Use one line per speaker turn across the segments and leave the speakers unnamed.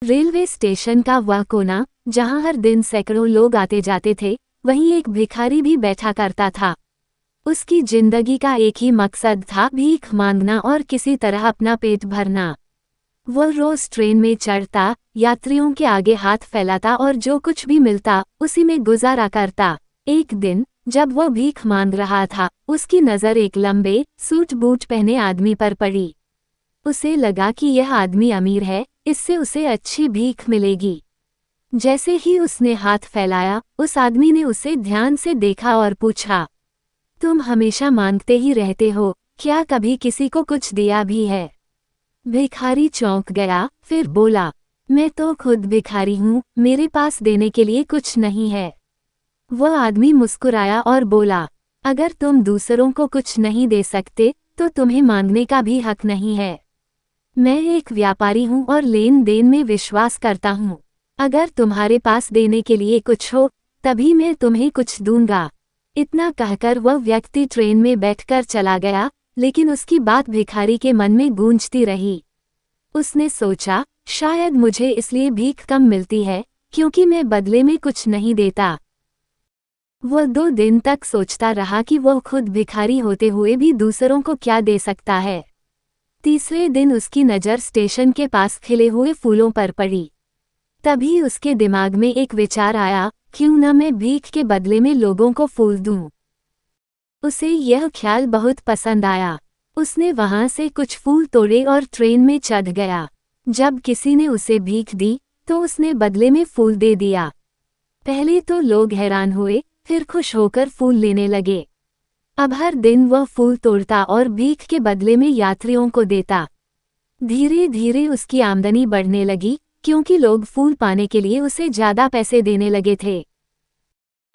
Railway station का वह कोना जहां हर दिन सैकड़ों लोग आते जाते थे, वहीं एक भिखारी भी बैठा करता था। उसकी जिंदगी का एक ही मकसद था, भीख मांगना और किसी तरह अपना पेट भरना। वह रोज ट्रेन में चढ़ता, यात्रियों के आगे हाथ फैलाता और जो कुछ भी मिलता उसी में गुजारा करता। एक दिन जब वह भीख मांग रहा था, उसकी नज़र एक लंबे सूट बूट पहने आदमी पर पड़ी। उसे लगा कि यह आदमी अमीर है, इससे उसे अच्छी भीख मिलेगी। जैसे ही उसने हाथ फैलाया, उस आदमी ने उसे ध्यान से देखा और पूछा, तुम हमेशा मांगते ही रहते हो, क्या कभी किसी को कुछ दिया भी है? भिखारी चौंक गया, फिर बोला, मैं तो खुद भिखारी हूँ, मेरे पास देने के लिए कुछ नहीं है। वह आदमी मुस्कुराया और बोला, अगर तुम दूसरों को कुछ नहीं दे सकते, तो तुम्हें मांगने का भी हक नहीं है। मैं एक व्यापारी हूँ और लेन देन में विश्वास करता हूँ। अगर तुम्हारे पास देने के लिए कुछ हो, तभी मैं तुम्हें कुछ दूंगा। इतना कहकर वह व्यक्ति ट्रेन में बैठकर चला गया, लेकिन उसकी बात भिखारी के मन में गूंजती रही। उसने सोचा, शायद मुझे इसलिए भीख कम मिलती है, क्योंकि मैं बदले में कुछ नहीं देता। वह 2 दिन तक सोचता रहा कि वह खुद भिखारी होते हुए भी दूसरों को क्या दे सकता है। तीसरे दिन उसकी नज़र स्टेशन के पास खिले हुए फूलों पर पड़ी। तभी उसके दिमाग में एक विचार आया, क्यों न मैं भीख के बदले में लोगों को फूल दूं। उसे यह ख्याल बहुत पसंद आया। उसने वहां से कुछ फूल तोड़े और ट्रेन में चढ़ गया। जब किसी ने उसे भीख दी, तो उसने बदले में फूल दे दिया। पहले तो लोग हैरान हुए, फिर खुश होकर फूल लेने लगे। अब हर दिन वह फूल तोड़ता और भीख के बदले में यात्रियों को देता। धीरे धीरे उसकी आमदनी बढ़ने लगी, क्योंकि लोग फूल पाने के लिए उसे ज्यादा पैसे देने लगे थे।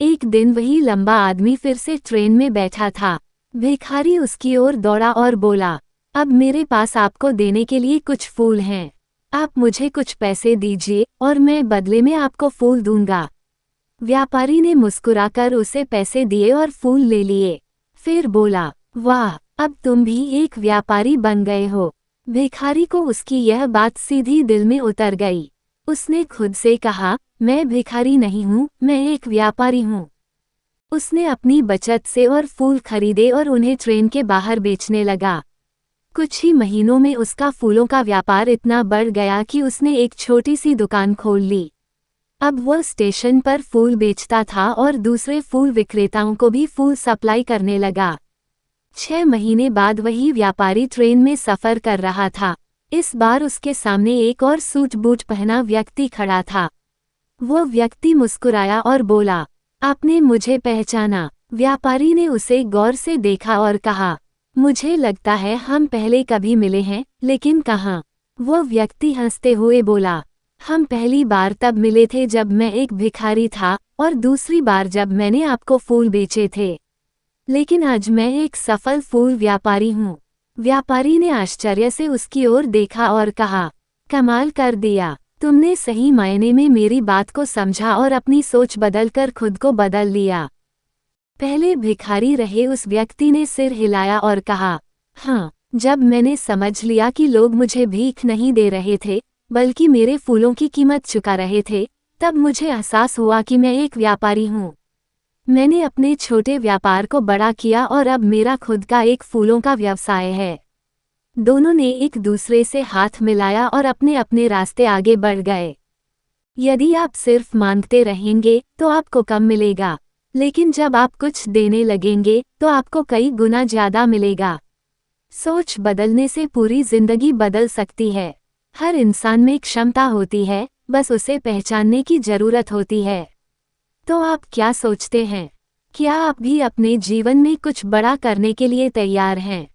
एक दिन वही लंबा आदमी फिर से ट्रेन में बैठा था। भिखारी उसकी ओर दौड़ा और बोला, अब मेरे पास आपको देने के लिए कुछ फूल हैं। आप मुझे कुछ पैसे दीजिए और मैं बदले में आपको फूल दूंगा। व्यापारी ने मुस्कुराकर उसे पैसे दिए और फूल ले लिए। फिर बोला, वाह, अब तुम भी एक व्यापारी बन गए हो। भिखारी को उसकी यह बात सीधी दिल में उतर गई। उसने खुद से कहा, मैं भिखारी नहीं हूँ, मैं एक व्यापारी हूँ। उसने अपनी बचत से और फूल खरीदे और उन्हें ट्रेन के बाहर बेचने लगा। कुछ ही महीनों में उसका फूलों का व्यापार इतना बढ़ गया कि उसने एक छोटी सी दुकान खोल ली। अब वह स्टेशन पर फूल बेचता था और दूसरे फूल विक्रेताओं को भी फूल सप्लाई करने लगा। 6 महीने बाद वही व्यापारी ट्रेन में सफ़र कर रहा था। इस बार उसके सामने एक और सूट बूट पहना व्यक्ति खड़ा था। वह व्यक्ति मुस्कुराया और बोला, आपने मुझे पहचाना? व्यापारी ने उसे गौर से देखा और कहा, मुझे लगता है हम पहले कभी मिले हैं, लेकिन कहाँ? वह व्यक्ति हंसते हुए बोला, हम पहली बार तब मिले थे जब मैं एक भिखारी था और दूसरी बार जब मैंने आपको फूल बेचे थे। लेकिन आज मैं एक सफल फूल व्यापारी हूँ। व्यापारी ने आश्चर्य से उसकी ओर देखा और कहा, कमाल कर दिया, तुमने सही मायने में मेरी बात को समझा और अपनी सोच बदलकर खुद को बदल लिया। पहले भिखारी रहे उस व्यक्ति ने सिर हिलाया और कहा, हाँ, जब मैंने समझ लिया कि लोग मुझे भीख नहीं दे रहे थे, बल्कि मेरे फूलों की कीमत चुका रहे थे, तब मुझे एहसास हुआ कि मैं एक व्यापारी हूँ। मैंने अपने छोटे व्यापार को बड़ा किया और अब मेरा खुद का एक फूलों का व्यवसाय है। दोनों ने एक दूसरे से हाथ मिलाया और अपने अपने रास्ते आगे बढ़ गए। यदि आप सिर्फ मांगते रहेंगे तो आपको कम मिलेगा, लेकिन जब आप कुछ देने लगेंगे तो आपको कई गुना ज्यादा मिलेगा। सोच बदलने से पूरी जिंदगी बदल सकती है। हर इंसान में क्षमता होती है, बस उसे पहचानने की जरूरत होती है। तो आप क्या सोचते हैं? क्या आप भी अपने जीवन में कुछ बड़ा करने के लिए तैयार हैं?